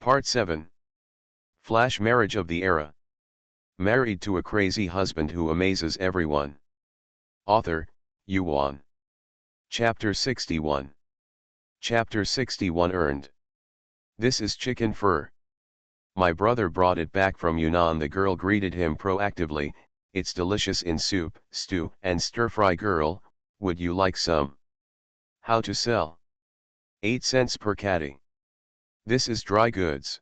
Part 7. Flash marriage of the era. Married to a crazy husband who amazes everyone. Author, Yuan. Chapter 61. Chapter 61 earned. This is chicken fur. My brother brought it back from Yunnan. The girl greeted him proactively. It's delicious in soup, stew, and stir-fry. Girl, would you like some? How to sell? 8 cents per caddy. This is dry goods.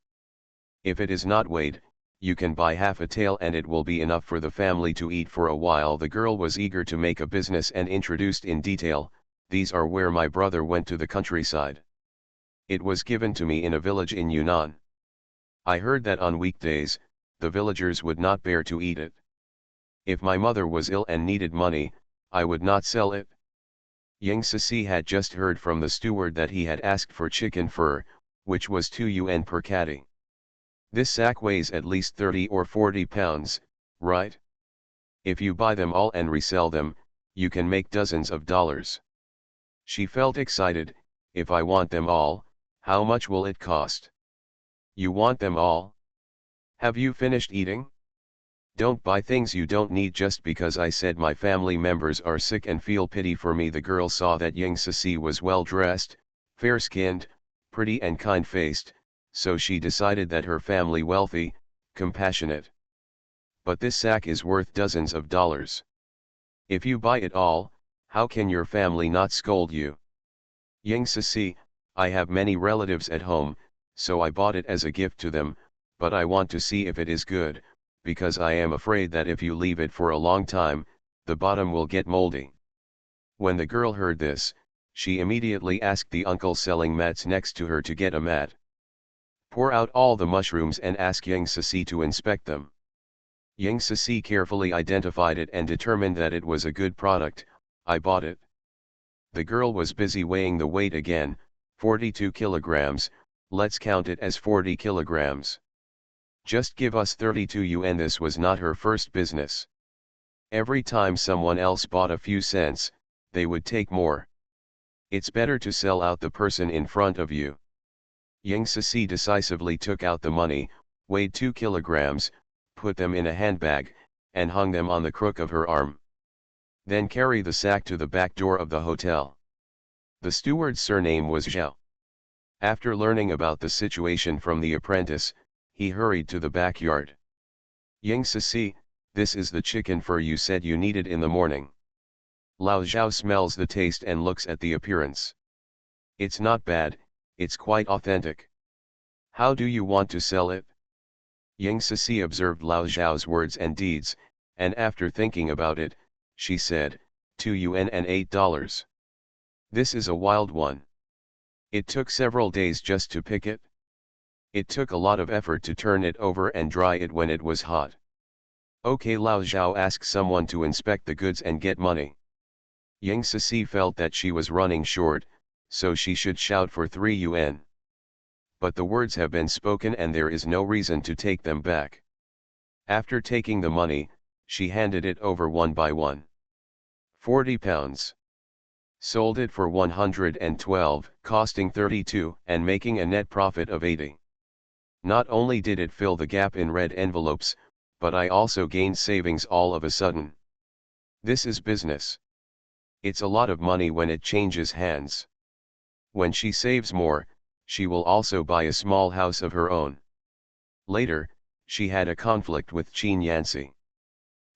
If it is not weighed, you can buy half a tail and it will be enough for the family to eat for a while. The girl was eager to make a business and introduced in detail, these are where my brother went to the countryside. It was given to me in a village in Yunnan. I heard that on weekdays, the villagers would not bear to eat it. If my mother was ill and needed money, I would not sell it. Yang Sisi had just heard from the steward that he had asked for chicken fur, which was 2 yuan per caddy. This sack weighs at least 30 or 40 pounds, right? If you buy them all and resell them, you can make dozens of dollars. She felt excited. If I want them all, how much will it cost? You want them all? Have you finished eating? Don't buy things you don't need just because I said my family members are sick and feel pity for me. The girl saw that Yang Sisi was well dressed, fair-skinned, pretty and kind-faced, so she decided that her family wealthy, compassionate. But this sack is worth dozens of dollars. If you buy it all, how can your family not scold you? Yang Sisi, I have many relatives at home, so I bought it as a gift to them, but I want to see if it is good, because I am afraid that if you leave it for a long time, the bottom will get moldy. When the girl heard this, she immediately asked the uncle selling mats next to her to get a mat. Pour out all the mushrooms and ask Yang Sisi to inspect them. Yang Sisi carefully identified it and determined that it was a good product. I bought it. The girl was busy weighing the weight again, 42 kilograms, let's count it as 40 kilograms. Just give us 32 yuan. This was not her first business. Every time someone else bought a few cents, they would take more. It's better to sell out the person in front of you. Yang Sisi decisively took out the money, weighed 2 kilograms, put them in a handbag, and hung them on the crook of her arm. Then carry the sack to the back door of the hotel. The steward's surname was Zhao. After learning about the situation from the apprentice, he hurried to the backyard. Yang Sisi, this is the chicken fur you said you needed in the morning. Lao Zhao smells the taste and looks at the appearance. It's not bad, it's quite authentic. How do you want to sell it? Yang Sisi observed Lao Zhao's words and deeds, and after thinking about it, she said, 2 yuan and $8. This is a wild one. It took several days just to pick it. It took a lot of effort to turn it over and dry it when it was hot. Okay, Lao Zhao asked someone to inspect the goods and get money. Yang Sisi felt that she was running short, so she should shout for 3 yuan. But the words have been spoken and there is no reason to take them back. After taking the money, she handed it over one by one. 40 pounds. Sold it for 112, costing 32 and making a net profit of 80. Not only did it fill the gap in red envelopes, but I also gained savings all of a sudden. This is business. It's a lot of money when it changes hands. When she saves more, she will also buy a small house of her own. Later, she had a conflict with Qin Yancy.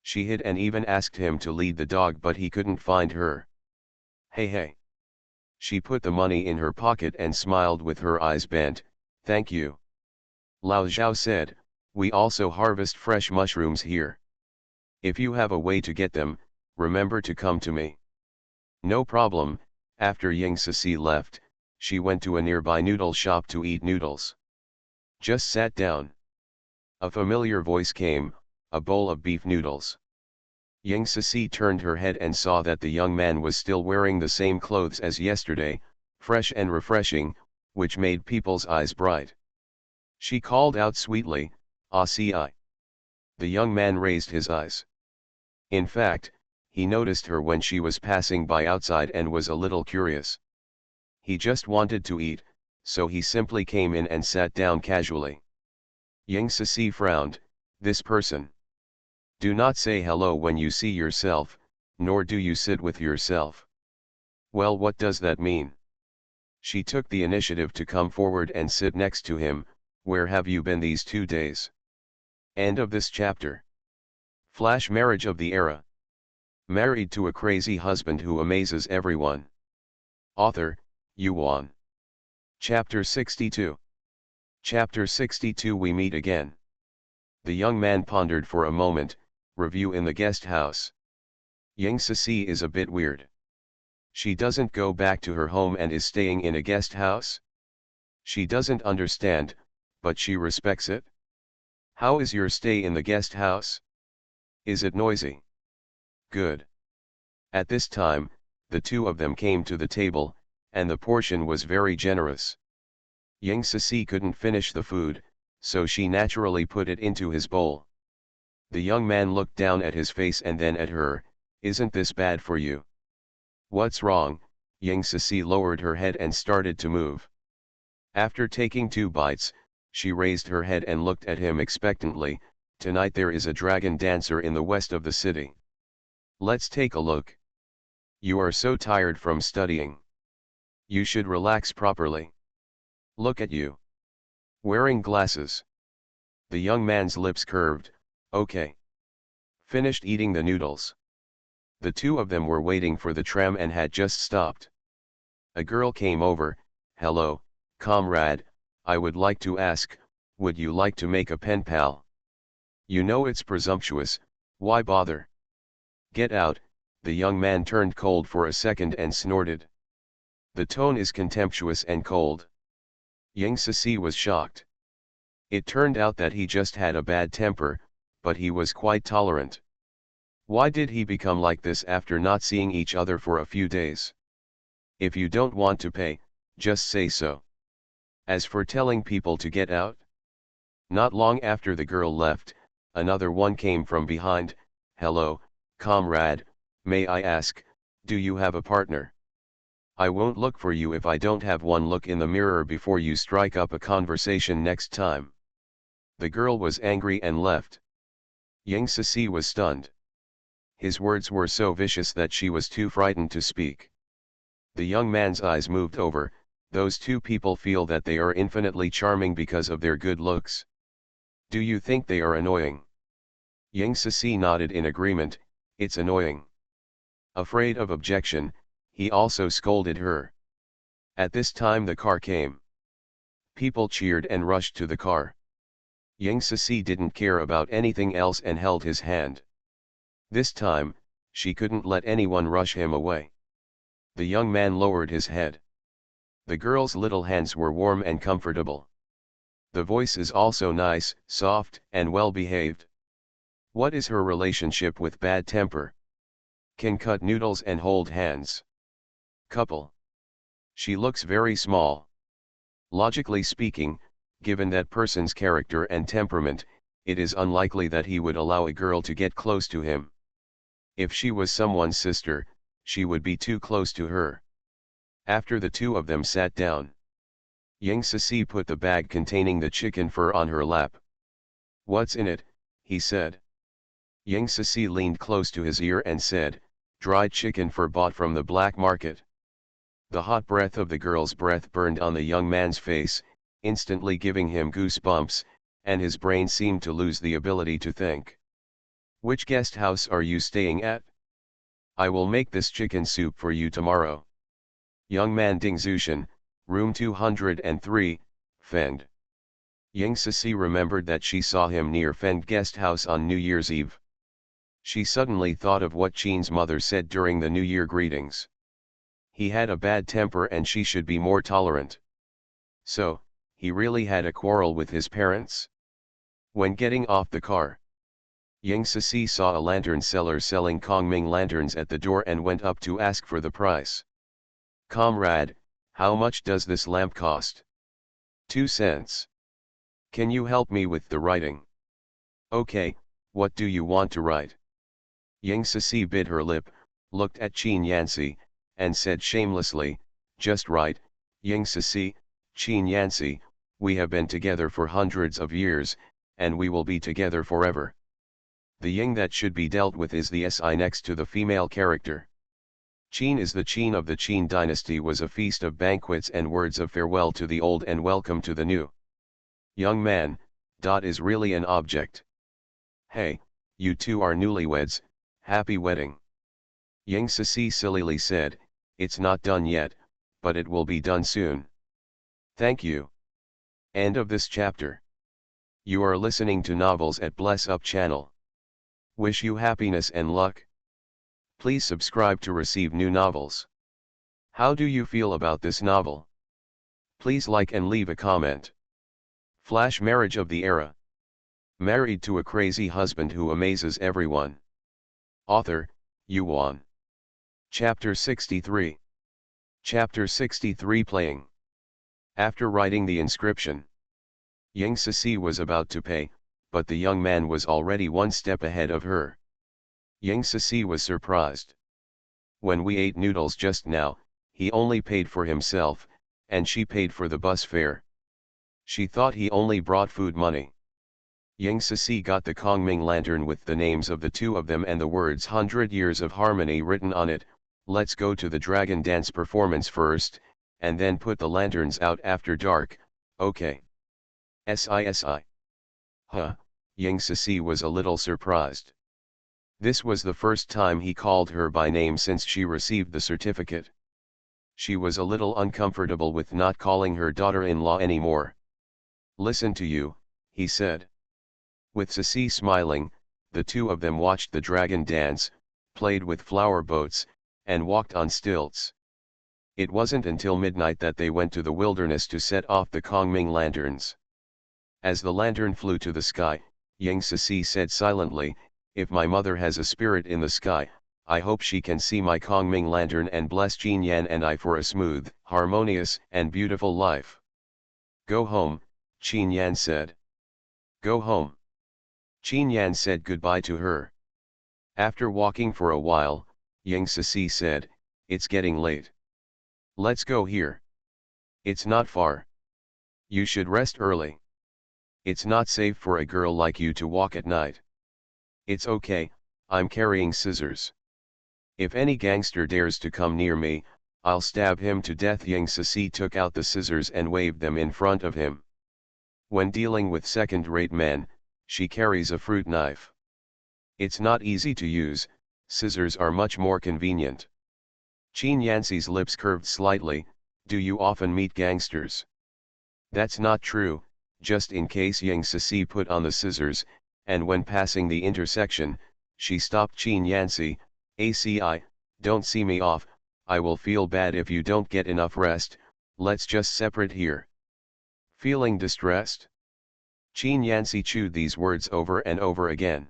She hid and even asked him to lead the dog, but he couldn't find her. Hey. She put the money in her pocket and smiled with her eyes bent. Thank you. Lao Zhao said, we also harvest fresh mushrooms here. If you have a way to get them, remember to come to me. No problem. After Yang Sisi left, she went to a nearby noodle shop to eat noodles. Just sat down. A familiar voice came, a bowl of beef noodles. Yang Sisi turned her head and saw that the young man was still wearing the same clothes as yesterday, fresh and refreshing, which made people's eyes bright. She called out sweetly, "Ah, si." The young man raised his eyes. In fact, he noticed her when she was passing by outside and was a little curious. He just wanted to eat, so he simply came in and sat down casually. Yang Sisi frowned. This person. Do not say hello when you see yourself, nor do you sit with yourself. Well, what does that mean? She took the initiative to come forward and sit next to him. Where have you been these 2 days? End of this chapter. Flash marriage of the era. Married to a crazy husband who amazes everyone. Author, Yuan. Chapter 62. Chapter 62. We meet again. The young man pondered for a moment. Review in the guest house. Yang Sisi is a bit weird. She doesn't go back to her home and is staying in a guest house? She doesn't understand, but she respects it. How is your stay in the guest house? Is it noisy? Good. At this time, the two of them came to the table, and the portion was very generous. Yang Sisi couldn't finish the food, so she naturally put it into his bowl. The young man looked down at his face and then at her. Isn't this bad for you? What's wrong? Yang Sisi lowered her head and started to move. After taking 2 bites, she raised her head and looked at him expectantly. Tonight there is a dragon dancer in the west of the city. Let's take a look. You are so tired from studying. You should relax properly. Look at you. Wearing glasses. The young man's lips curved. Okay. Finished eating the noodles. The two of them were waiting for the tram and had just stopped. A girl came over. Hello, comrade, I would like to ask, would you like to make a pen pal? You know it's presumptuous, why bother? Get out. The young man turned cold for a second and snorted. The tone is contemptuous and cold. Yang Sisi was shocked. It turned out that he just had a bad temper, but he was quite tolerant. Why did he become like this after not seeing each other for a few days? If you don't want to pay, just say so. As for telling people to get out? Not long after the girl left, another one came from behind. Hello, comrade, may I ask, do you have a partner? I won't look for you if I don't have one. Look in the mirror before you strike up a conversation next time. The girl was angry and left. Yang Sisi was stunned. His words were so vicious that she was too frightened to speak. The young man's eyes moved over. Those two people feel that they are infinitely charming because of their good looks. Do you think they are annoying? Yang Sisi nodded in agreement. It's annoying. Afraid of objection, he also scolded her. At this time the car came. People cheered and rushed to the car. Yang Sisi didn't care about anything else and held his hand. This time, she couldn't let anyone rush him away. The young man lowered his head. The girl's little hands were warm and comfortable. The voice is also nice, soft, and well-behaved. What is her relationship with bad temper? Can cut noodles and hold hands. Couple. She looks very small. Logically speaking, given that person's character and temperament, it is unlikely that he would allow a girl to get close to him. If she was someone's sister, she would be too close to her. After the two of them sat down, Yang Sisi put the bag containing the chicken fur on her lap. What's in it? He said. Yang Sisi leaned close to his ear and said, dried chicken fur bought from the black market. The hot breath of the girl's breath burned on the young man's face, instantly giving him goosebumps, and his brain seemed to lose the ability to think. Which guest house are you staying at? I will make this chicken soup for you tomorrow. Young man Ding Zushan, room 203, Fengd. Yang Sisi remembered that she saw him near Fengd guest house on New Year's Eve. She suddenly thought of what Qin's mother said during the New Year greetings. He had a bad temper and she should be more tolerant. So, he really had a quarrel with his parents? When getting off the car, Yang Sisi saw a lantern seller selling Kongming lanterns at the door and went up to ask for the price. Comrade, how much does this lamp cost? 2 cents. Can you help me with the writing? Okay, what do you want to write? Yang Sisi bit her lip, looked at Qin Yanci, and said shamelessly, just write, Yang Sisi, Qin Yanxi, we have been together for hundreds of years, and we will be together forever. The yin that should be dealt with is the Si next to the female character. Qin is the Qin of the Qin dynasty was a feast of banquets and words of farewell to the old and welcome to the new. Young man, is really an object. Hey, you two are newlyweds, happy wedding. Yang Sisi sillily said, it's not done yet, but it will be done soon. Thank you. End of this chapter. You are listening to Novels at Bless Up channel. Wish you happiness and luck. Please subscribe to receive new novels. How do you feel about this novel? Please like and leave a comment. Flash marriage of the era. Married to a crazy husband who amazes everyone. Author, Yuan. Chapter 63. Chapter 63 Playing. After writing the inscription, Yang Sisi was about to pay, but the young man was already one step ahead of her. Yang Sisi was surprised. When we ate noodles just now, he only paid for himself, and she paid for the bus fare. She thought he only brought food money. Yang Sisi got the Kongming lantern with the names of the two of them and the words 100 Years of Harmony written on it. Let's go to the dragon dance performance first, and then put the lanterns out after dark, okay. Si. Huh, Yang Sisi was a little surprised. This was the first time he called her by name since she received the certificate. She was a little uncomfortable with not calling her daughter-in-law anymore. Listen to you, he said. With Sisi smiling, the two of them watched the dragon dance, played with flower boats, and walked on stilts. It wasn't until midnight that they went to the wilderness to set off the Kongming lanterns. As the lantern flew to the sky, Yang Sisi said silently, if my mother has a spirit in the sky, I hope she can see my Kongming lantern and bless Jin Yan and I for a smooth, harmonious, and beautiful life. Go home, Jin Yan said. Go home. Jin Yan said goodbye to her. After walking for a while, Yang Sisi said, it's getting late. Let's go here. It's not far. You should rest early. It's not safe for a girl like you to walk at night. It's okay, I'm carrying scissors. If any gangster dares to come near me, I'll stab him to death. Yang Sisi took out the scissors and waved them in front of him. When dealing with second-rate men, she carries a fruit knife. It's not easy to use, scissors are much more convenient. Qin Yanxi's lips curved slightly, do you often meet gangsters? That's not true, just in case. Yang Sisi put on the scissors, and when passing the intersection, she stopped Qin Yanxi, ACI, don't see me off, I will feel bad if you don't get enough rest, let's just separate here. Feeling distressed? Qin Yanxi chewed these words over and over again.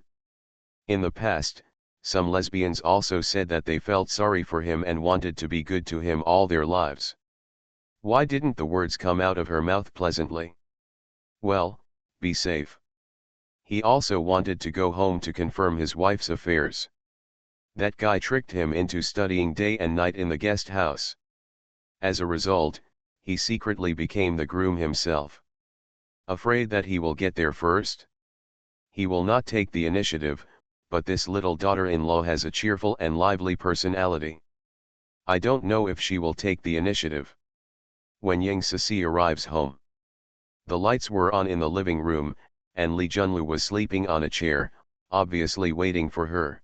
In the past, some lesbians also said that they felt sorry for him and wanted to be good to him all their lives. Why didn't the words come out of her mouth pleasantly? Well, be safe. He also wanted to go home to confirm his wife's affairs. That guy tricked him into studying day and night in the guest house. As a result, he secretly became the groom himself. Afraid that he will get there first? He will not take the initiative, but this little daughter-in-law has a cheerful and lively personality. I don't know if she will take the initiative. When Yang Sisi arrives home, the lights were on in the living room, and Li Junlu was sleeping on a chair, obviously waiting for her.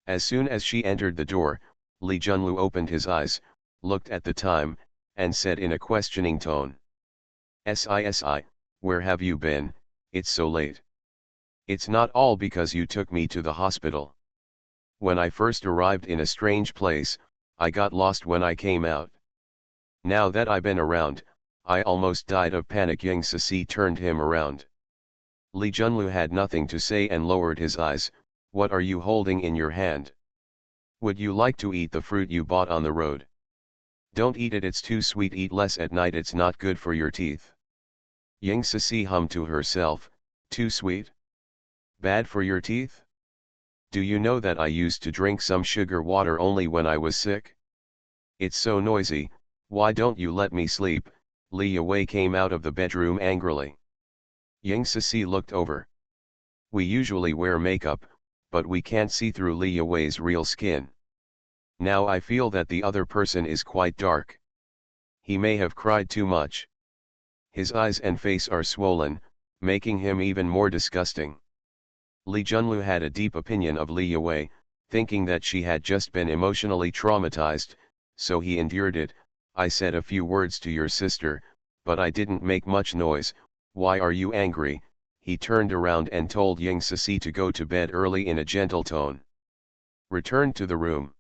As soon as she entered the door, Li Junlu opened his eyes, looked at the time, and said in a questioning tone. Si, where have you been, it's so late. It's not all because you took me to the hospital. When I first arrived in a strange place, I got lost when I came out. Now that I've been around, I almost died of panic. Yang Sisi turned him around. Li Junlu had nothing to say and lowered his eyes. What are you holding in your hand? Would you like to eat the fruit you bought on the road? Don't eat it, it's too sweet. Eat less at night, it's not good for your teeth. Yang Sisi hummed to herself, too sweet? Bad for your teeth? Do you know that I used to drink some sugar water only when I was sick? It's so noisy, why don't you let me sleep? Li Wei came out of the bedroom angrily. Yang Sisi looked over. We usually wear makeup, but we can't see through Li Wei's real skin. Now I feel that the other person is quite dark. He may have cried too much. His eyes and face are swollen, making him even more disgusting. Li Junlu had a deep opinion of Li Wei, thinking that she had just been emotionally traumatized, so he endured it. I said a few words to your sister, but I didn't make much noise. Why are you angry? He turned around and told Yang Sisi to go to bed early in a gentle tone. Return to the room.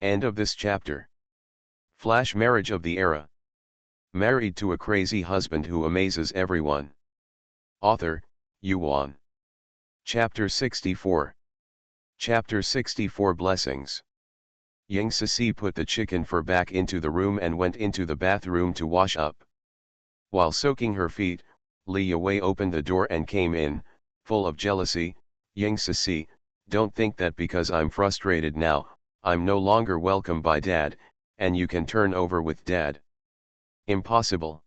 End of this chapter. Flash marriage of the era. Married to a crazy husband who amazes everyone. Author, Yuan. Chapter 64. Chapter 64 Blessings. Yang Sisi put the chicken fur back into the room and went into the bathroom to wash up. While soaking her feet, Li Wei opened the door and came in, full of jealousy. Yang Sisi, don't think that because I'm frustrated now, I'm no longer welcome by Dad, and you can turn over with Dad. Impossible.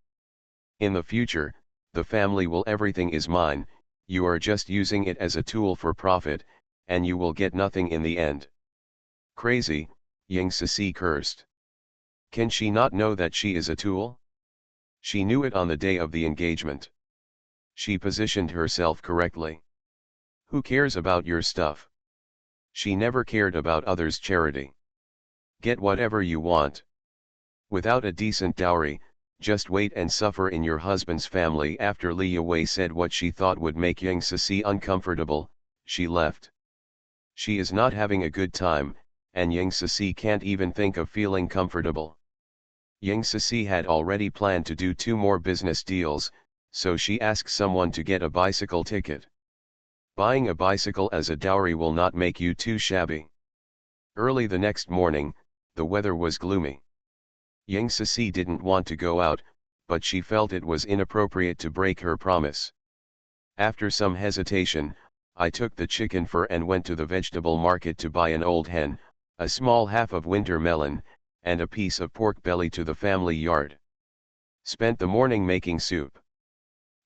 In the future, the family will everything is mine, you are just using it as a tool for profit, and you will get nothing in the end. Crazy, Yang Sisi cursed. Can she not know that she is a tool? She knew it on the day of the engagement. She positioned herself correctly. Who cares about your stuff? She never cared about others' charity. Get whatever you want. Without a decent dowry, just wait and suffer in your husband's family. After Li Wei said what she thought would make Yang Sisi uncomfortable, she left. She is not having a good time, and Yang Sisi can't even think of feeling comfortable. Yang Sisi had already planned to do 2 more business deals, so she asked someone to get a bicycle ticket. Buying a bicycle as a dowry will not make you too shabby. Early the next morning, the weather was gloomy. Yang Sisi didn't want to go out, but she felt it was inappropriate to break her promise. After some hesitation, I took the chicken fur and went to the vegetable market to buy an old hen, a small half of winter melon, and a piece of pork belly to the family yard. Spent the morning making soup.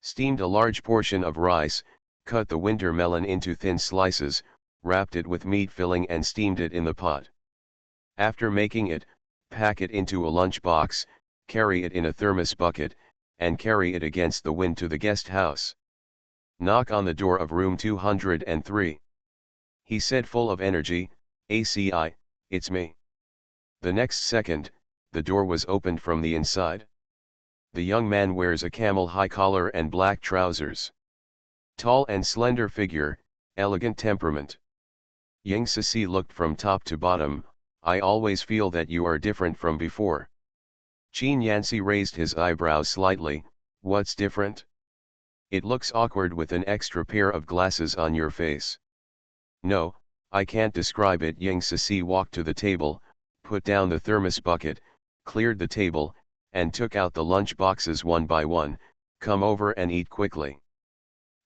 Steamed a large portion of rice, cut the winter melon into thin slices, wrapped it with meat filling and steamed it in the pot. After making it, pack it into a lunch box, carry it in a thermos bucket, and carry it against the wind to the guest house. Knock on the door of room 203. He said full of energy, "ACI, it's me." The next second, the door was opened from the inside. The young man wears a camel high collar and black trousers. Tall and slender figure, elegant temperament. Yang Sisi looked from top to bottom. I always feel that you are different from before. Qin Yancy raised his eyebrows slightly. What's different? It looks awkward with an extra pair of glasses on your face. No, I can't describe it. Yang Sisi walked to the table, put down the thermos bucket, cleared the table, and took out the lunch boxes one by one. Come over and eat quickly.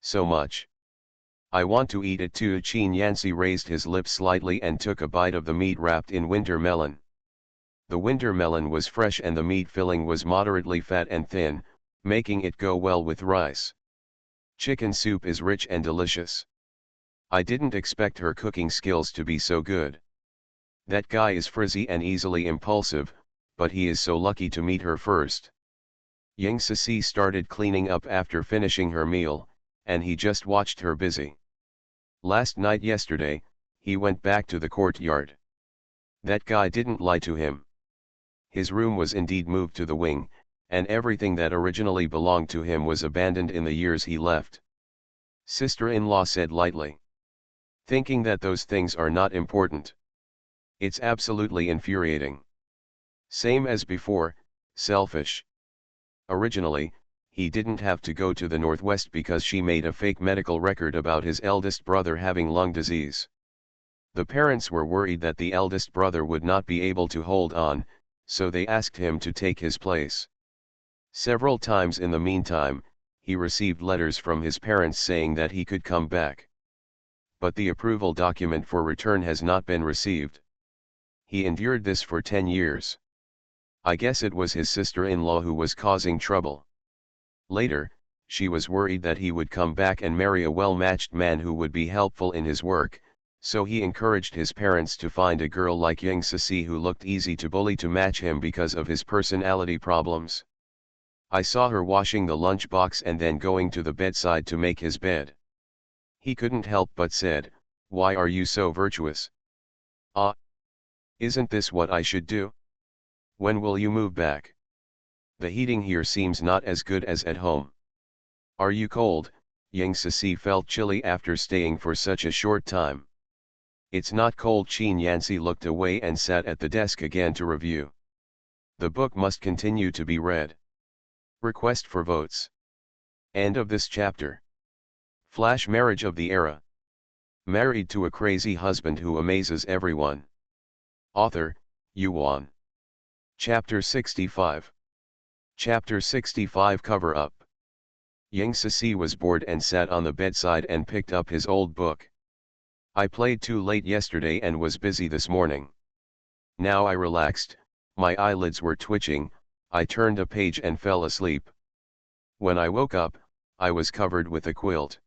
So much. I want to eat it too. Qin Yancy raised his lips slightly and took a bite of the meat wrapped in winter melon. The winter melon was fresh and the meat filling was moderately fat and thin, making it go well with rice. Chicken soup is rich and delicious. I didn't expect her cooking skills to be so good. That guy is frizzy and easily impulsive, but he is so lucky to meet her first. Yang Sisi started cleaning up after finishing her meal, and he just watched her busy. Last night yesterday, he went back to the courtyard. That guy didn't lie to him. His room was indeed moved to the wing, and everything that originally belonged to him was abandoned in the years he left. Sister-in-law said lightly. Thinking that those things are not important. It's absolutely infuriating. Same as before, selfish. Originally, he didn't have to go to the Northwest because she made a fake medical record about his eldest brother having lung disease. The parents were worried that the eldest brother would not be able to hold on, so they asked him to take his place. Several times in the meantime, he received letters from his parents saying that he could come back. But the approval document for return has not been received. He endured this for 10 years. I guess it was his sister-in-law who was causing trouble. Later, she was worried that he would come back and marry a well-matched man who would be helpful in his work, so he encouraged his parents to find a girl like Yang Cixi who looked easy to bully to match him because of his personality problems. I saw her washing the lunchbox and then going to the bedside to make his bed. He couldn't help but said, "Why are you so virtuous? Ah, isn't this what I should do? When will you move back? The heating here seems not as good as at home." "Are you cold?" Yang Cixi felt chilly after staying for such a short time. "It's not cold." Qin Yanxi looked away and sat at the desk again to review. The book must continue to be read. Request for votes. End of this chapter. Flash marriage of the era. Married to a crazy husband who amazes everyone. Author, Yuan. Chapter 65. Chapter 65 Cover Up. Yang Cixi was bored and sat on the bedside and picked up his old book. "I played too late yesterday and was busy this morning. Now I relaxed, my eyelids were twitching, I turned a page and fell asleep. When I woke up, I was covered with a quilt."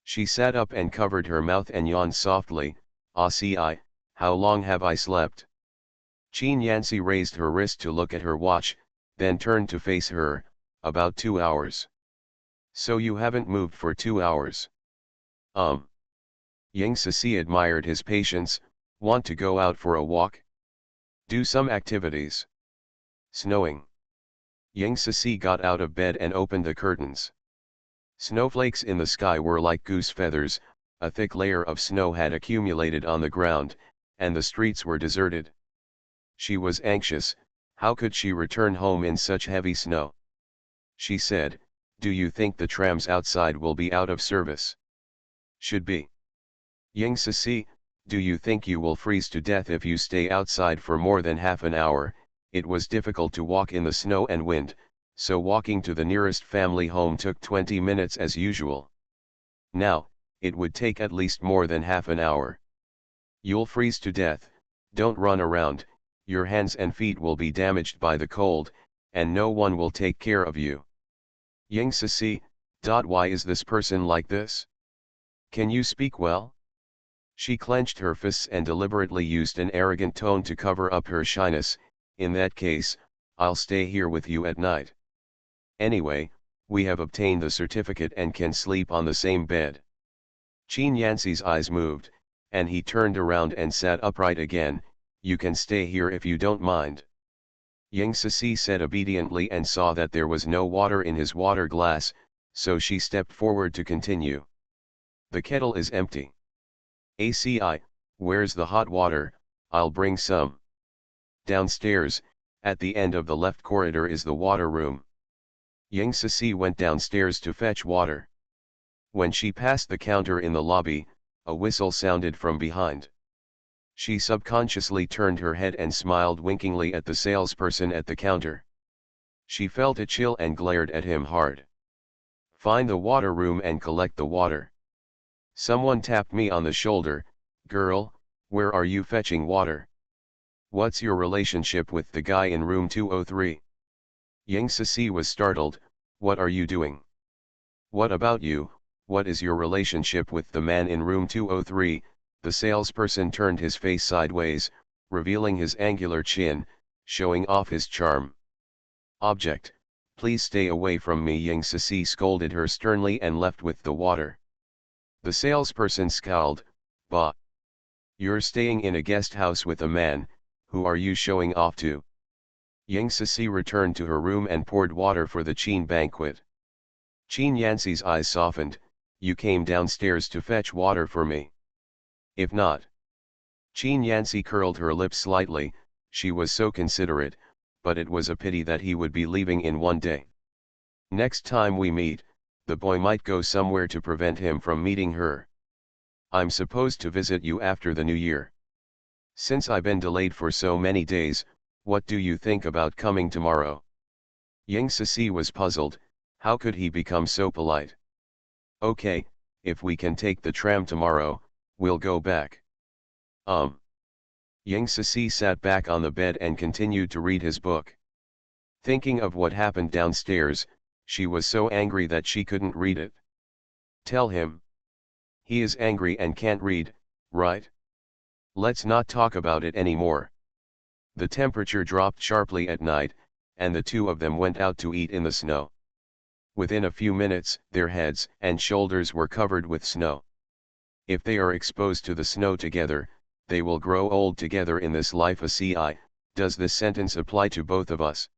She sat up and covered her mouth and yawned softly. "Ah, see, how long have I slept?" Qin Yanxi raised her wrist to look at her watch, then turned to face her. "About 2 hours. So you haven't moved for 2 hours. Yang Cixi admired his patience. "Want to go out for a walk? Do some activities." "Snowing." Yang Cixi got out of bed and opened the curtains. Snowflakes in the sky were like goose feathers, a thick layer of snow had accumulated on the ground, and the streets were deserted. She was anxious. How could she return home in such heavy snow? She said, "Do you think the trams outside will be out of service?" "Should be." "Yang Cixi, do you think you will freeze to death if you stay outside for more than half an hour?" It was difficult to walk in the snow and wind, so walking to the nearest family home took 20 minutes as usual. Now, it would take at least more than half an hour. "You'll freeze to death, don't run around, your hands and feet will be damaged by the cold, and no one will take care of you." "Yang Cixi, why is this person like this? Can you speak well?" She clenched her fists and deliberately used an arrogant tone to cover up her shyness. "In that case, I'll stay here with you at night. Anyway, we have obtained the certificate and can sleep on the same bed." Qin Yanxi's eyes moved, and he turned around and sat upright again. "You can stay here if you don't mind." Yang Cixi said obediently and saw that there was no water in his water glass, so she stepped forward to continue. "The kettle is empty." "ACI, where's the hot water? I'll bring some." "Downstairs, at the end of the left corridor is the water room." Yang Cixi went downstairs to fetch water. When she passed the counter in the lobby, a whistle sounded from behind. She subconsciously turned her head and smiled winkingly at the salesperson at the counter. She felt a chill and glared at him hard. "Find the water room and collect the water." Someone tapped me on the shoulder. "Girl, where are you fetching water? What's your relationship with the guy in room 203? Yang Cixi was startled. "What are you doing?" "What about you, what is your relationship with the man in room 203? The salesperson turned his face sideways, revealing his angular chin, showing off his charm. "Object, please stay away from me." Yang Cixi scolded her sternly and left with the water. The salesperson scowled. "Bah! You're staying in a guest house with a man, who are you showing off to?" Yang Cixi returned to her room and poured water for the Qin banquet. Qin Yanxi's eyes softened. "You came downstairs to fetch water for me. If not." Qin Yanxi curled her lips slightly. She was so considerate, but it was a pity that he would be leaving in one day. "Next time we meet, the boy might go somewhere to prevent him from meeting her. I'm supposed to visit you after the new year. Since I've been delayed for so many days, what do you think about coming tomorrow?" Yang Cixi was puzzled. How could he become so polite? "Okay, if we can take the tram tomorrow, we'll go back." Yang Cixi sat back on the bed and continued to read his book. Thinking of what happened downstairs, she was so angry that she couldn't read it. Tell him. He is angry and can't read, right? Let's not talk about it anymore. The temperature dropped sharply at night, and the two of them went out to eat in the snow. Within a few minutes, their heads and shoulders were covered with snow. If they are exposed to the snow together, they will grow old together in this life. Does this sentence apply to both of us?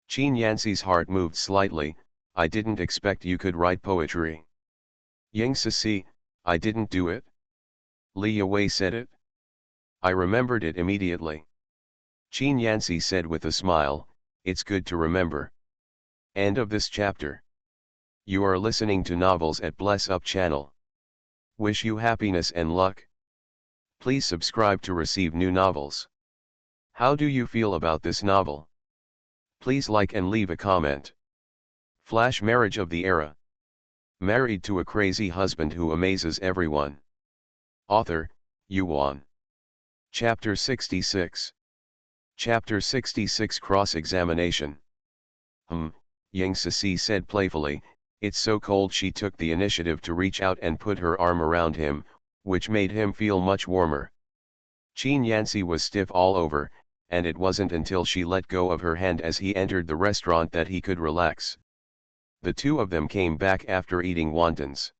Qin Yanxi's heart moved slightly. I didn't expect you could write poetry. Ying Sisi, I didn't do it. Li Yue said it. I remembered it immediately. Qin Yanxi said with a smile, it's good to remember. End of this chapter. You are listening to Novels at Bless Up channel. Wish you happiness and luck. Please subscribe to receive new novels. How do you feel about this novel? Please like and leave a comment. Flash marriage of the era. Married to a crazy husband who amazes everyone. Author, Yuan. Chapter 66. Chapter 66 Cross-examination. Ying Sisi said playfully, it's so cold. She took the initiative to reach out and put her arm around him, which made him feel much warmer. Qin Yanxi was stiff all over, and it wasn't until she let go of her hand as he entered the restaurant that he could relax. The two of them came back after eating wontons.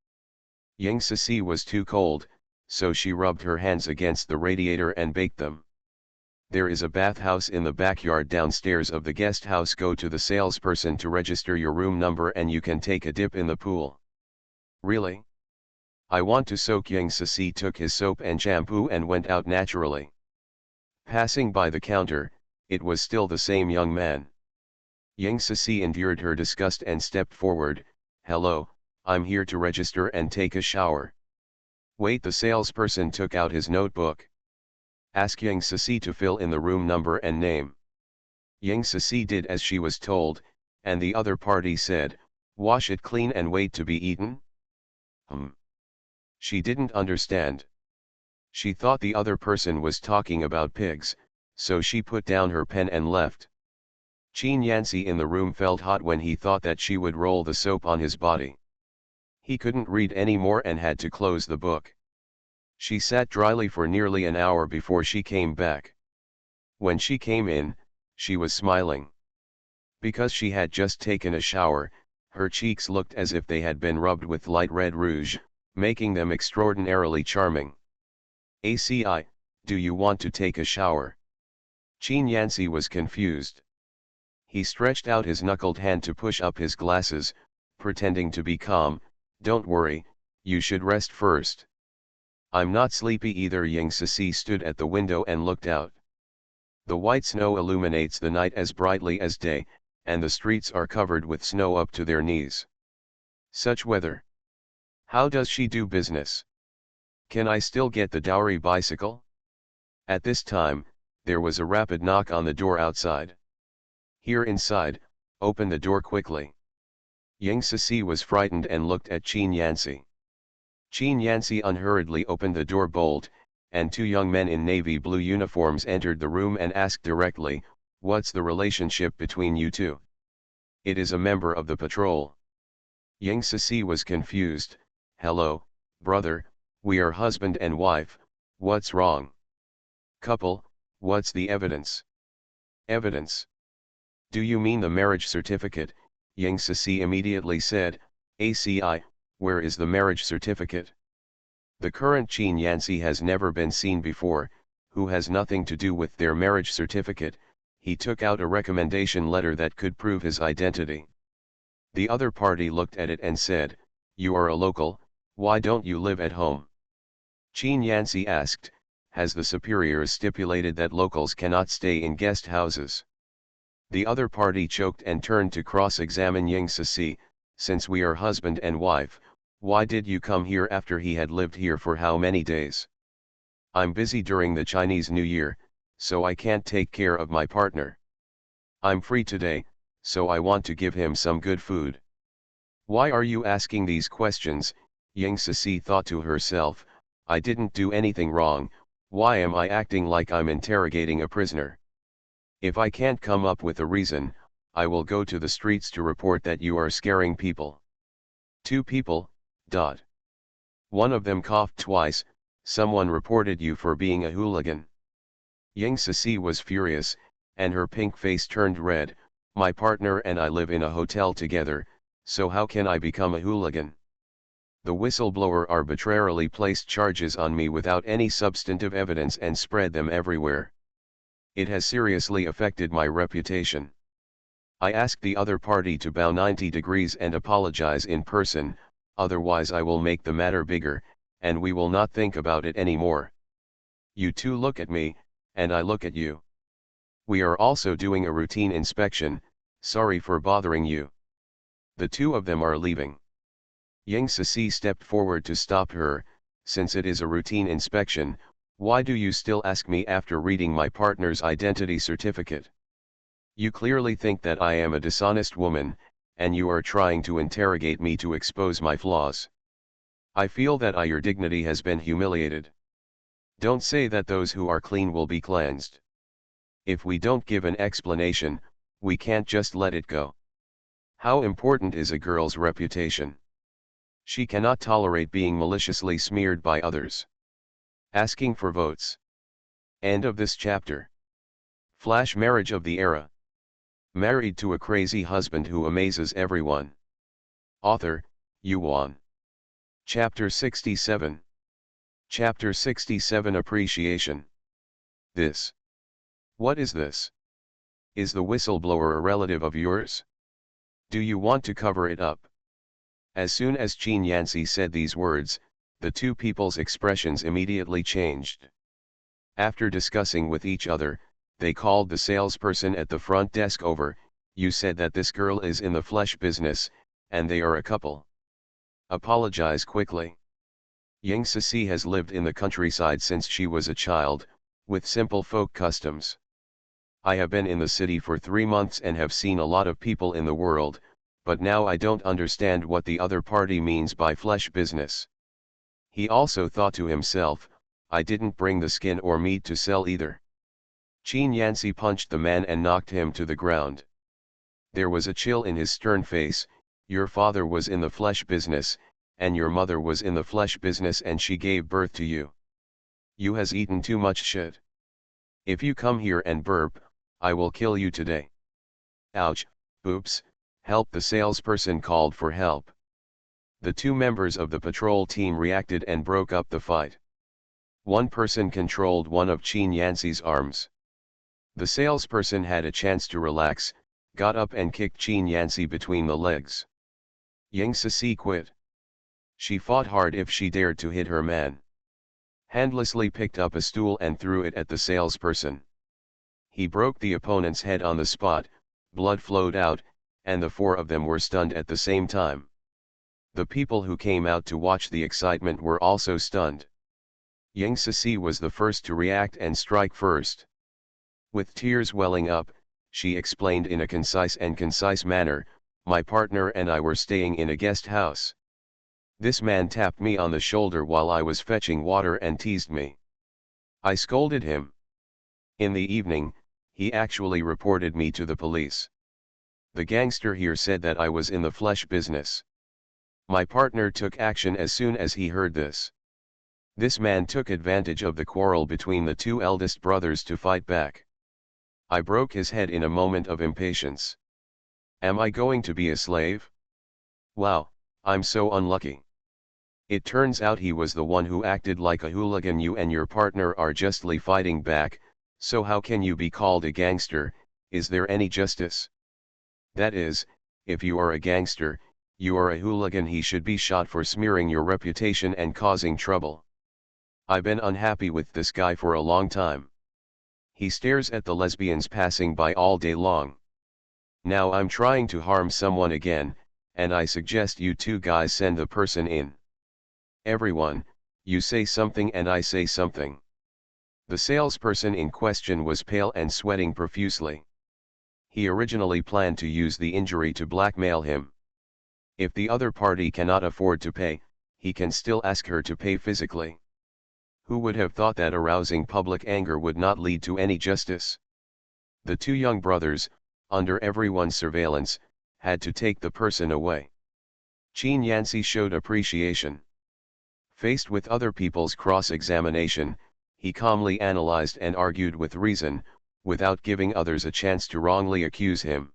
Ying Sisi was too cold, so she rubbed her hands against the radiator and baked them. There is a bathhouse in the backyard downstairs of the guest house. Go to the salesperson to register your room number and you can take a dip in the pool. Really? I want to soak. Ying Sisi took his soap and shampoo and went out naturally. Passing by the counter, it was still the same young man. Ying Sisi endured her disgust and stepped forward. Hello, I'm here to register and take a shower. Wait. The salesperson took out his notebook. Ask Ying Sisi to fill in the room number and name. Ying Sisi did as she was told, and the other party said, wash it clean and wait to be eaten? She didn't understand. She thought the other person was talking about pigs, so she put down her pen and left. Qin Yanxi in the room felt hot when he thought that she would roll the soap on his body. He couldn't read anymore and had to close the book. She sat dryly for nearly an hour before she came back. When she came in, she was smiling. Because she had just taken a shower, her cheeks looked as if they had been rubbed with light red rouge, making them extraordinarily charming. ACI, do you want to take a shower? Qin Yanxi was confused. He stretched out his knuckled hand to push up his glasses, pretending to be calm. Don't worry, you should rest first. I'm not sleepy either. Ying Sisi stood at the window and looked out. The white snow illuminates the night as brightly as day, and the streets are covered with snow up to their knees. Such weather. How does she do business? Can I still get the dowry bicycle? At this time, there was a rapid knock on the door outside. Here inside, open the door quickly. Ying Sisi was frightened and looked at Qin Yanxi. Qin Yanxi unhurriedly opened the door bolt, and two young men in navy blue uniforms entered the room and asked directly, what's the relationship between you two? It is a member of the patrol. Ying Sisi was confused. Hello, brother, we are husband and wife, what's wrong? Couple, what's the evidence? Evidence? Do you mean the marriage certificate? Ying Sisi immediately said, ACI, where is the marriage certificate? The current Qin Yanxi has never been seen before, who has nothing to do with their marriage certificate. He took out a recommendation letter that could prove his identity. The other party looked at it and said, you are a local, why don't you live at home? Qin Yanxi asked, has the superiors stipulated that locals cannot stay in guest houses? The other party choked and turned to cross-examine Ying Sisi, since we are husband and wife, why did you come here after he had lived here for how many days? I'm busy during the Chinese New Year, so I can't take care of my partner. I'm free today, so I want to give him some good food. Why are you asking these questions? Ying Sisi thought to herself, I didn't do anything wrong, why am I acting like I'm interrogating a prisoner? If I can't come up with a reason, I will go to the streets to report that you are scaring people. Two people. One of them coughed twice. Someone reported you for being a hooligan. Yang Sisi was furious, and her pink face turned red. My partner and I live in a hotel together, so how can I become a hooligan? The whistleblower arbitrarily placed charges on me without any substantive evidence and spread them everywhere. It has seriously affected my reputation. I ask the other party to bow 90 degrees and apologize in person, otherwise I will make the matter bigger, and we will not think about it anymore. You two look at me, and I look at you. We are also doing a routine inspection. Sorry for bothering you. The two of them are leaving. Yang Sisi stepped forward to stop her. Since it is a routine inspection, why do you still ask me after reading my partner's identity certificate? You clearly think that I am a dishonest woman, and you are trying to interrogate me to expose my flaws. I feel that your dignity has been humiliated. Don't say that those who are clean will be cleansed. If we don't give an explanation, we can't just let it go. How important is a girl's reputation? She cannot tolerate being maliciously smeared by others. Asking for votes. End of this chapter. Flash marriage of the era. Married to a crazy husband who amazes everyone. Author, Yuan. Chapter 67. Chapter 67 Appreciation. This. What is this? Is the whistleblower a relative of yours? Do you want to cover it up? As soon as Qin Yanxi said these words, the two people's expressions immediately changed. After discussing with each other, they called the salesperson at the front desk over. You said that this girl is in the flesh business, and they are a couple. Apologize quickly. Yang Sisi has lived in the countryside since she was a child, with simple folk customs. I have been in the city for 3 months and have seen a lot of people in the world, but now I don't understand what the other party means by flesh business. He also thought to himself, I didn't bring the skin or meat to sell either. Qin Yanxi punched the man and knocked him to the ground. There was a chill in his stern face. Your father was in the flesh business, and your mother was in the flesh business and she gave birth to you. You has eaten too much shit. If you come here and burp, I will kill you today. Ouch, oops, help, the salesperson called for help. The two members of the patrol team reacted and broke up the fight. One person controlled one of Qin Yanxi's arms. The salesperson had a chance to relax, got up and kicked Qin Yanxi between the legs. Yang Sisi quit. She fought hard if she dared to hit her man. Handlessly picked up a stool and threw it at the salesperson. He broke the opponent's head on the spot, blood flowed out, and the four of them were stunned at the same time. The people who came out to watch the excitement were also stunned. Yang Sisi was the first to react and strike first. With tears welling up, she explained in a concise manner, my partner and I were staying in a guest house. This man tapped me on the shoulder while I was fetching water and teased me. I scolded him. In the evening, he actually reported me to the police. The gangster here said that I was in the flesh business. My partner took action as soon as he heard this. This man took advantage of the quarrel between the two eldest brothers to fight back. I broke his head in a moment of impatience. Am I going to be a slave? Wow, I'm so unlucky. It turns out he was the one who acted like a hooligan. You and your partner are justly fighting back, so how can you be called a gangster? Is there any justice? That is, if you are a gangster, you are a hooligan. He should be shot for smearing your reputation and causing trouble. I've been unhappy with this guy for a long time. He stares at the lesbians passing by all day long. Now I'm trying to harm someone again, and I suggest you two guys send the person in. Everyone, you say something and I say something. The salesperson in question was pale and sweating profusely. He originally planned to use the injury to blackmail him. If the other party cannot afford to pay, he can still ask her to pay physically. Who would have thought that arousing public anger would not lead to any justice? The two young brothers, under everyone's surveillance, had to take the person away. Qin Yanxi showed appreciation. Faced with other people's cross-examination, he calmly analyzed and argued with reason, without giving others a chance to wrongly accuse him.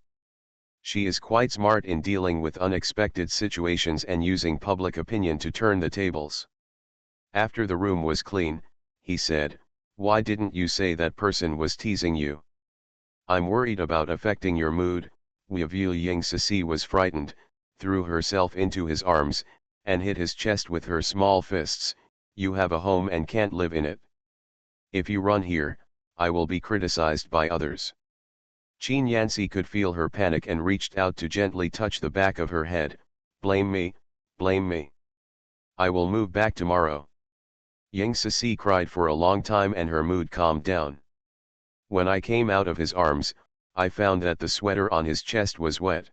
She is quite smart in dealing with unexpected situations and using public opinion to turn the tables. After the room was clean, he said, "Why didn't you say that person was teasing you? I'm worried about affecting your mood." Ying Sisi was frightened, threw herself into his arms, and hit his chest with her small fists. "You have a home and can't live in it. If you run here, I will be criticized by others." Qin Yanxi could feel her panic and reached out to gently touch the back of her head. Blame me, blame me. I will move back tomorrow." Ying Sisi cried for a long time and her mood calmed down. "When I came out of his arms, I found that the sweater on his chest was wet.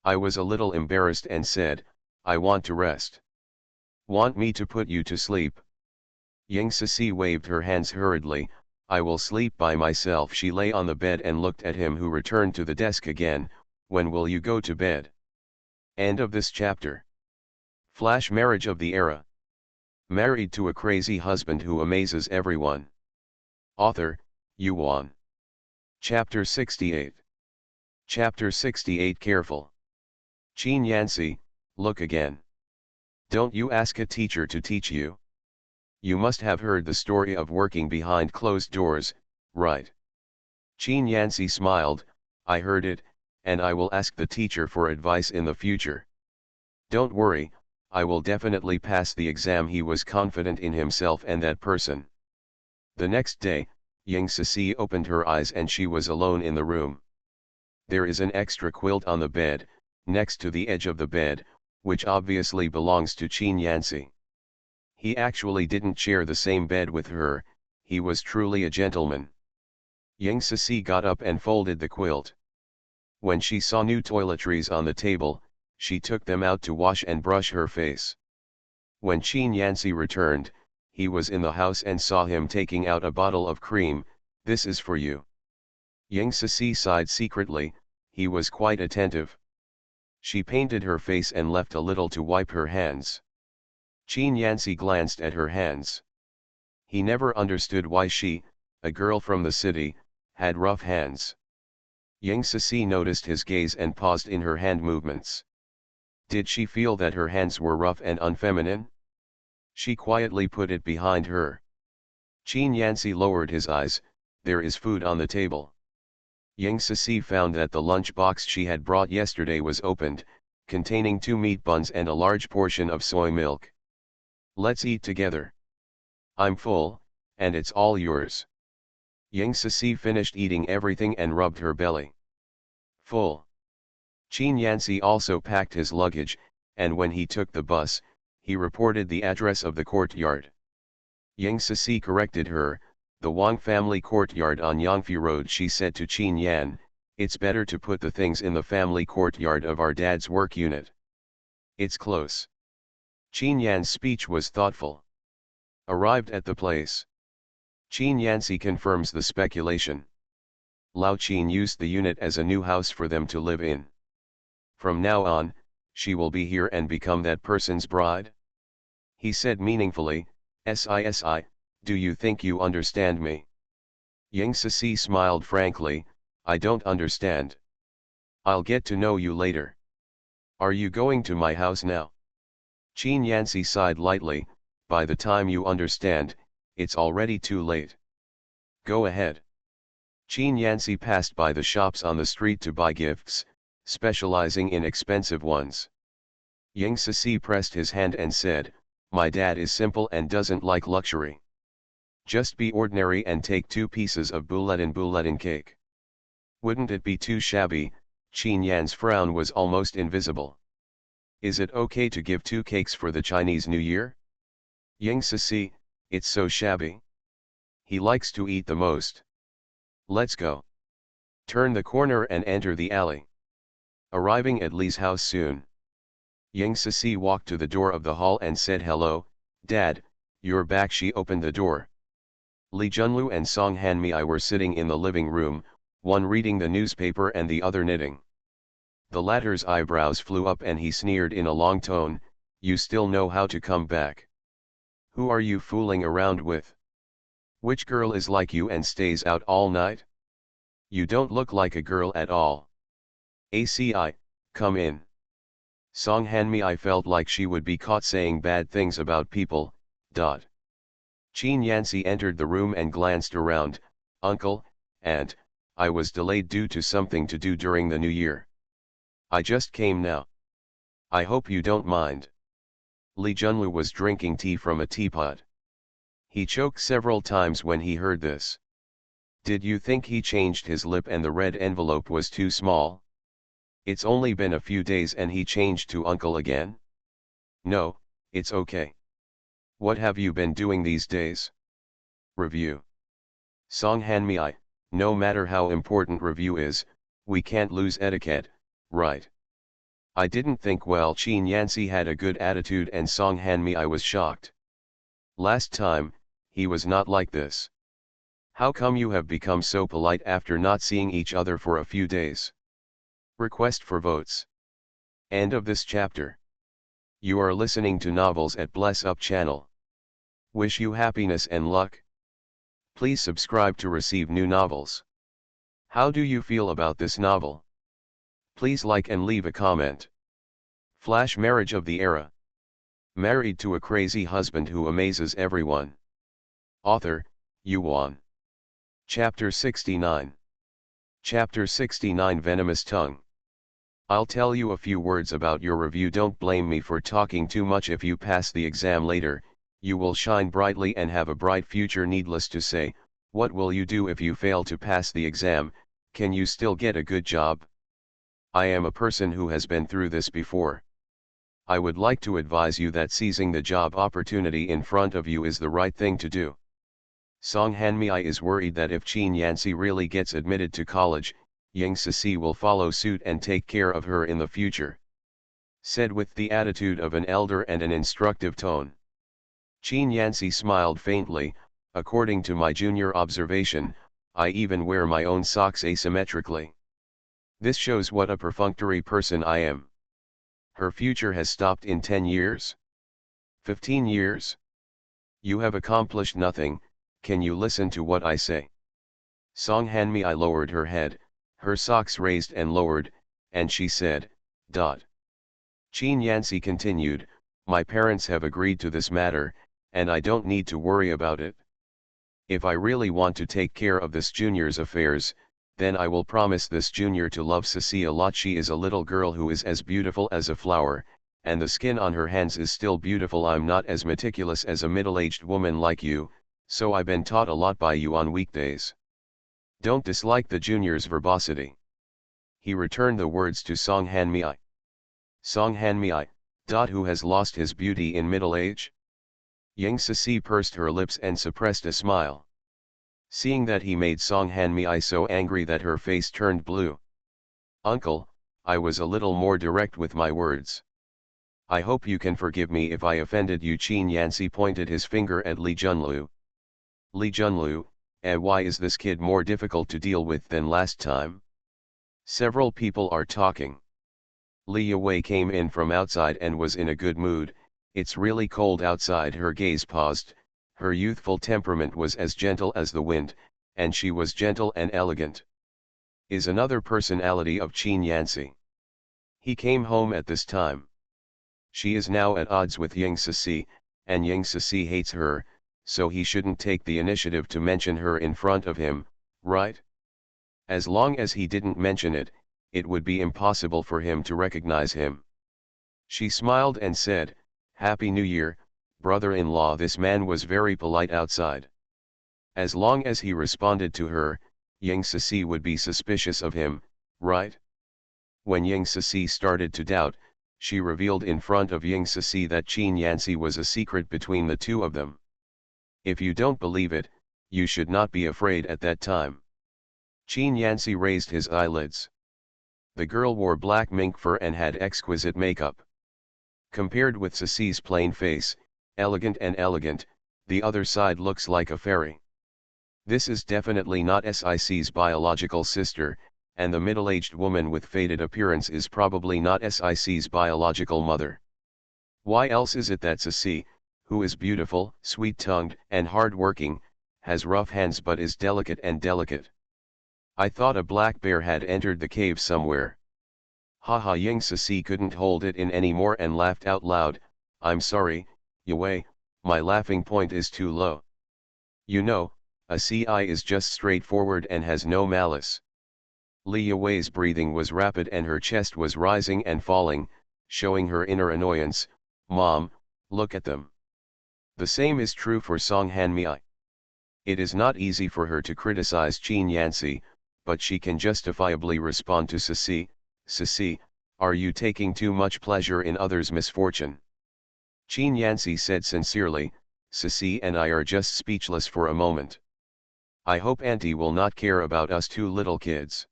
I was a little embarrassed and said, 'I want to rest.' Want me to put you to sleep?" Ying Sisi waved her hands hurriedly. "I will sleep by myself." She lay on the bed and looked at him, who returned to the desk again. "When will you go to bed?" End of this chapter. Flash marriage of the era. Married to a crazy husband who amazes everyone. Author, Yuan. Chapter 68. Chapter 68. Careful. Qin Yanxi, look again. Don't you ask a teacher to teach you? You must have heard the story of working behind closed doors, right? Qin Yanxi smiled. "I heard it, and I will ask the teacher for advice in the future. Don't worry, I will definitely pass the exam." He was confident in himself and that person. The next day, Ying Sisi opened her eyes and she was alone in the room. There is an extra quilt on the bed, next to the edge of the bed, which obviously belongs to Qin Yanxi. He actually didn't share the same bed with her. He was truly a gentleman. Ying Sisi got up and folded the quilt. When she saw new toiletries on the table, she took them out to wash and brush her face. When Qin Yanxi returned, he was in the house and saw him taking out a bottle of cream. "This is for you." Ying Sisi sighed secretly. He was quite attentive. She painted her face and left a little to wipe her hands. Qin Yanxi glanced at her hands. He never understood why she, a girl from the city, had rough hands. Ying Sisi noticed his gaze and paused in her hand movements. Did she feel that her hands were rough and unfeminine? She quietly put it behind her. Qin Yanxi lowered his eyes. "There is food on the table." Ying Sisi found that the lunch box she had brought yesterday was opened, containing 2 meat buns and a large portion of soy milk. "Let's eat together. I'm full, and it's all yours." Ying Sisi finished eating everything and rubbed her belly. Full. Qin Yanxi also packed his luggage, and when he took the bus, he reported the address of the courtyard. Ying Sisi corrected her. "The Wang family courtyard on Yangfu Road." She said to Qin Yan, "It's better to put the things in the family courtyard of our dad's work unit. It's close." Qin Yan's speech was thoughtful. Arrived at the place. Qin Yanxi confirms the speculation. Lao Qin used the unit as a new house for them to live in. From now on, she will be here and become that person's bride? He said meaningfully. "Sisi, do you think you understand me?" Ying Sisi smiled frankly. "I don't understand. I'll get to know you later. Are you going to my house now?" Qin Yanxi sighed lightly. "By the time you understand, it's already too late. Go ahead." Qin Yanxi passed by the shops on the street to buy gifts, specializing in expensive ones. Ying Sisi pressed his hand and said, "My dad is simple and doesn't like luxury. Just be ordinary and take 2 pieces of bouletin cake." "Wouldn't it be too shabby?" Qin Yan's frown was almost invisible. "Is it okay to give 2 cakes for the Chinese New Year?" Ying Sisi, "It's so shabby. He likes to eat the most. Let's go." Turn the corner and enter the alley. Arriving at Li's house soon. Ying Sisi walked to the door of the hall and said, "Hello, Dad, you're back." She opened the door. Li Junlu and Song Hanmei were sitting in the living room, one reading the newspaper and the other knitting. The latter's eyebrows flew up and he sneered in a long tone, "You still know how to come back. Who are you fooling around with? Which girl is like you and stays out all night? You don't look like a girl at all. ACI, come in." Song Hanmi I felt like she would be caught saying bad things about people. Chin Yancy entered the room and glanced around. "Uncle, Aunt, I was delayed due to something to do during the new year. I just came now. I hope you don't mind." Lee Junlu was drinking tea from a teapot. He choked several times when he heard this. Did you think he changed his lip and the red envelope was too small? It's only been a few days and he changed to uncle again? No, it's okay. What have you been doing these days? Review. Song Hanmi I, no matter how important review is, we can't lose etiquette, right? I didn't think well Chin Yancy had a good attitude and Song Hanmi I was shocked. Last time, he was not like this. How come you have become so polite after not seeing each other for a few days? Request for votes. End of this chapter. You are listening to Novels at Bless Up channel. Wish you happiness and luck. Please subscribe to receive new novels. How do you feel about this novel? Please like and leave a comment. Flash marriage of the era. Married to a crazy husband who amazes everyone. Author, Yuan. Chapter 69. Chapter 69 Venomous Tongue. I'll tell you a few words about your review. Don't blame me for talking too much. If you pass the exam later, you will shine brightly and have a bright future. Needless to say, what will you do if you fail to pass the exam? Can you still get a good job? I am a person who has been through this before. I would like to advise you that seizing the job opportunity in front of you is the right thing to do. Song Hanmi I is worried that if Chin Yancy really gets admitted to college, Ying Sisi will follow suit and take care of her in the future. Said with the attitude of an elder and an instructive tone. Chin Yancy smiled faintly. According to my junior observation, I even wear my own socks asymmetrically. This shows what a perfunctory person I am. Her future has stopped in 10 years? 15 years? You have accomplished nothing. Can you listen to what I say? Song Hanmi I lowered her head, her socks raised and lowered, and she said, Chin Yancy continued, my parents have agreed to this matter, and I don't need to worry about it. If I really want to take care of this junior's affairs, then I will promise this junior to love Sisi a lot. She is a little girl who is as beautiful as a flower, and the skin on her hands is still beautiful. I'm not as meticulous as a middle-aged woman like you, so I've been taught a lot by you on weekdays. Don't dislike the junior's verbosity. He returned the words to Song Hanmi I. Song Hanmi I, who has lost his beauty in middle age? Ying Sisi pursed her lips and suppressed a smile. Seeing that he made Song Hanmi I so angry that her face turned blue. Uncle, I was a little more direct with my words. I hope you can forgive me if I offended you. Chin Yancy pointed his finger at Lee Junlu. Lee Junlu, why is this kid more difficult to deal with than last time? Several people are talking. Li Yue came in from outside and was in a good mood. It's really cold outside. Her gaze paused. Her youthful temperament was as gentle as the wind, and she was gentle and elegant. Is another personality of Chin Yancy. He came home at this time. She is now at odds with Ying Sisi, and Ying Sisi hates her, so he shouldn't take the initiative to mention her in front of him, right? As long as he didn't mention it, it would be impossible for him to recognize him. She smiled and said, Happy New Year, brother-in-law. This man was very polite outside. As long as he responded to her, Ying Sisi would be suspicious of him, right? When Ying Sisi started to doubt, she revealed in front of Ying Sisi that Chin Yancy was a secret between the two of them. If you don't believe it, you should not be afraid at that time. Chin Yancy raised his eyelids. The girl wore black mink fur and had exquisite makeup. Compared with Sisi's plain face, elegant and elegant, the other side looks like a fairy. This is definitely not Sic's biological sister, and the middle-aged woman with faded appearance is probably not Sic's biological mother. Why else is it that Cici, who is beautiful, sweet-tongued, and hard-working, has rough hands but is delicate and delicate? I thought a black bear had entered the cave somewhere. Haha, Ying Cici couldn't hold it in anymore and laughed out loud. I'm sorry, Yue, my laughing point is too low. You know, a Ci is just straightforward and has no malice. Li Yue's breathing was rapid and her chest was rising and falling, showing her inner annoyance. Mom, look at them. The same is true for Song Hanmei. It is not easy for her to criticize Qin Yanci, but she can justifiably respond to Cici. Cici, are you taking too much pleasure in others' misfortune? Qin Yanci said sincerely. Cici and I are just speechless for a moment. I hope Auntie will not care about us two little kids.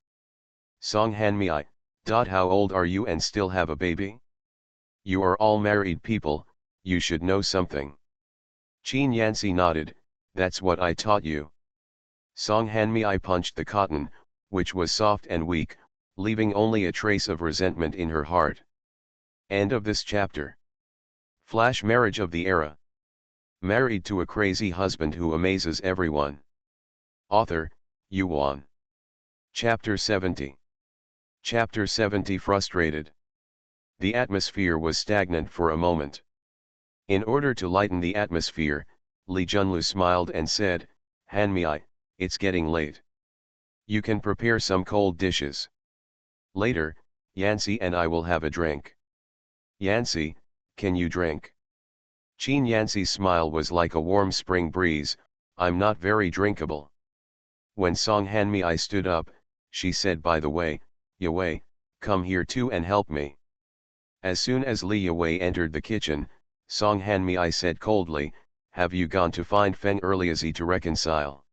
Song Hanmei, how old are you and still have a baby? You are all married people, you should know something. Qin Yanci nodded, that's what I taught you. Song Hanmei punched the cotton, which was soft and weak, leaving only a trace of resentment in her heart. End of this chapter. Flash marriage of the era. Married to a crazy husband who amazes everyone. Author, Yuan. Chapter 70. Chapter 70. Frustrated. The atmosphere was stagnant for a moment. In order to lighten the atmosphere, Li Junlu smiled and said, Hanmei, it's getting late. You can prepare some cold dishes. Later, Yanci and I will have a drink. Yanci, can you drink? Qin Yanci's smile was like a warm spring breeze. I'm not very drinkable. When Song Hanmei stood up, she said, by the way, Yue, come here too and help me. As soon as Li Yue entered the kitchen, Song Hanmei said coldly, have you gone to find Feng Erliazi to reconcile?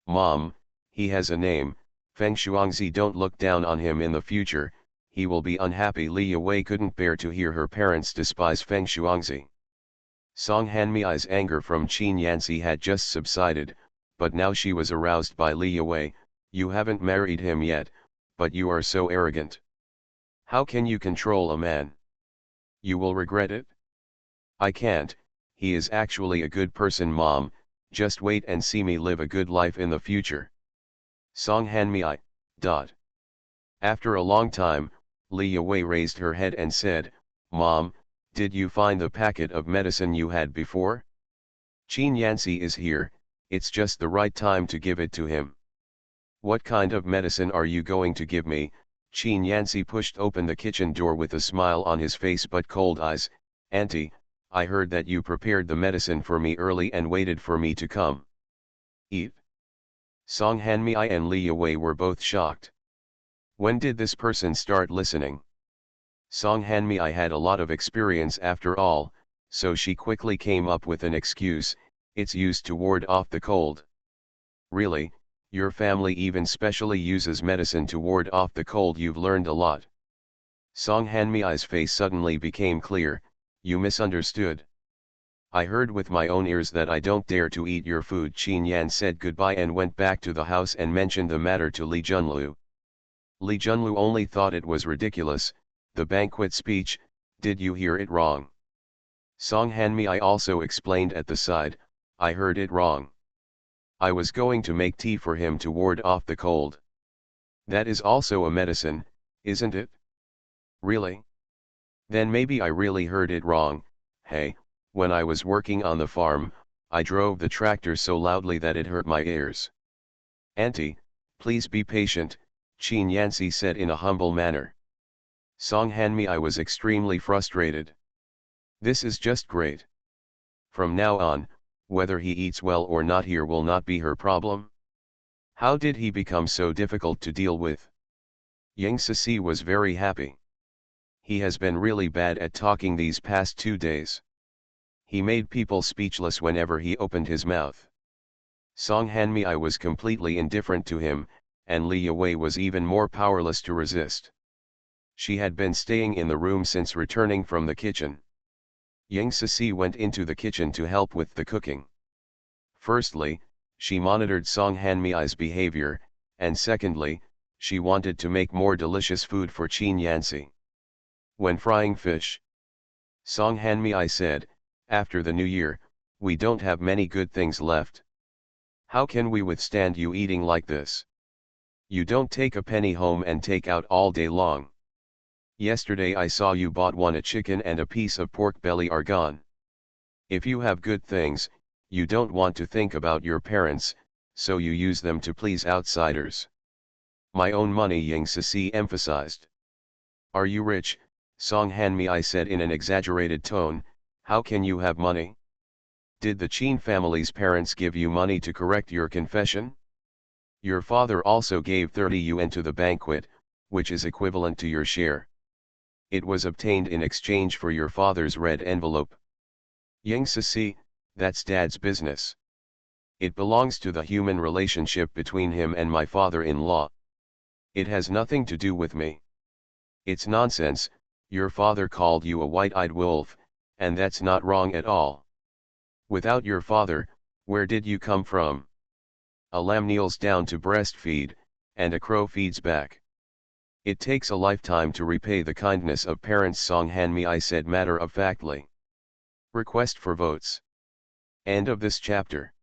Mom, he has a name, Feng Shuangzi, don't look down on him in the future, he will be unhappy. Li Yue couldn't bear to hear her parents despise Feng Shuangzi. Song Hanmei's anger from Qin Yanci had just subsided, but now she was aroused by Li Yue. You haven't married him yet, but you are so arrogant. How can you control a man? You will regret it. I can't, he is actually a good person, Mom, just wait and see me live a good life in the future. Song Hanmei. After a long time, Li Yue raised her head and said, Mom, did you find the packet of medicine you had before? Qin Yanci is here, it's just the right time to give it to him. What kind of medicine are you going to give me? Qin Yanci pushed open the kitchen door with a smile on his face but cold eyes. Auntie, I heard that you prepared the medicine for me early and waited for me to come. Eat. Song Hanmei and Li Yue were both shocked. When did this person start listening? Song Hanmei had a lot of experience after all, so she quickly came up with an excuse, it's used to ward off the cold. Really, your family even specially uses medicine to ward off the cold? You've learned a lot. Song Hanmei's face suddenly became clear, you misunderstood. I heard with my own ears that I don't dare to eat your food. Qin Yan said goodbye and went back to the house and mentioned the matter to Li Junlu. Li Junlu only thought it was ridiculous. The banquet speech, did you hear it wrong? Song Hanmei also explained at the side, I heard it wrong. I was going to make tea for him to ward off the cold. That is also a medicine, isn't it? Really? Then maybe I really heard it wrong. Hey, when I was working on the farm, I drove the tractor so loudly that it hurt my ears. Auntie, please be patient, Qin Yanci said in a humble manner. Song Hanmei was extremely frustrated. This is just great. From now on, whether he eats well or not here will not be her problem. How did he become so difficult to deal with? Yang Cici was very happy. He has been really bad at talking these past 2 days. He made people speechless whenever he opened his mouth. Song Hanmei was completely indifferent to him, and Li Yue was even more powerless to resist. She had been staying in the room since returning from the kitchen. Yang Cici went into the kitchen to help with the cooking. Firstly, She monitored Song Hanmi's behavior, and secondly, she wanted to make more delicious food for Chin Yansi. When frying fish, Song Hanmi said, after the new year, we don't have many good things left. How can we withstand you eating like this? You don't take a penny home and take out all day long. Yesterday I saw you bought a chicken and a piece of pork belly are gone. If you have good things, you don't want to think about your parents, so you use them to please outsiders. My own money, Ying Sisi emphasized. Are you rich? Song Hanmi said in an exaggerated tone. How can you have money? Did the Chin family's parents give you money to correct your confession? Your father also gave 30 yuan to the banquet, which is equivalent to your share. It was obtained in exchange for your father's red envelope. Ying Sisi, that's Dad's business. It belongs to the human relationship between him and my father-in-law. It has nothing to do with me. It's nonsense. Your father called you a white-eyed wolf, and that's not wrong at all. Without your father, where did you come from? A lamb kneels down to breastfeed, and a crow feeds back. It takes a lifetime to repay the kindness of parents, Song Hanmi said matter-of-factly. Request for votes. End of this chapter.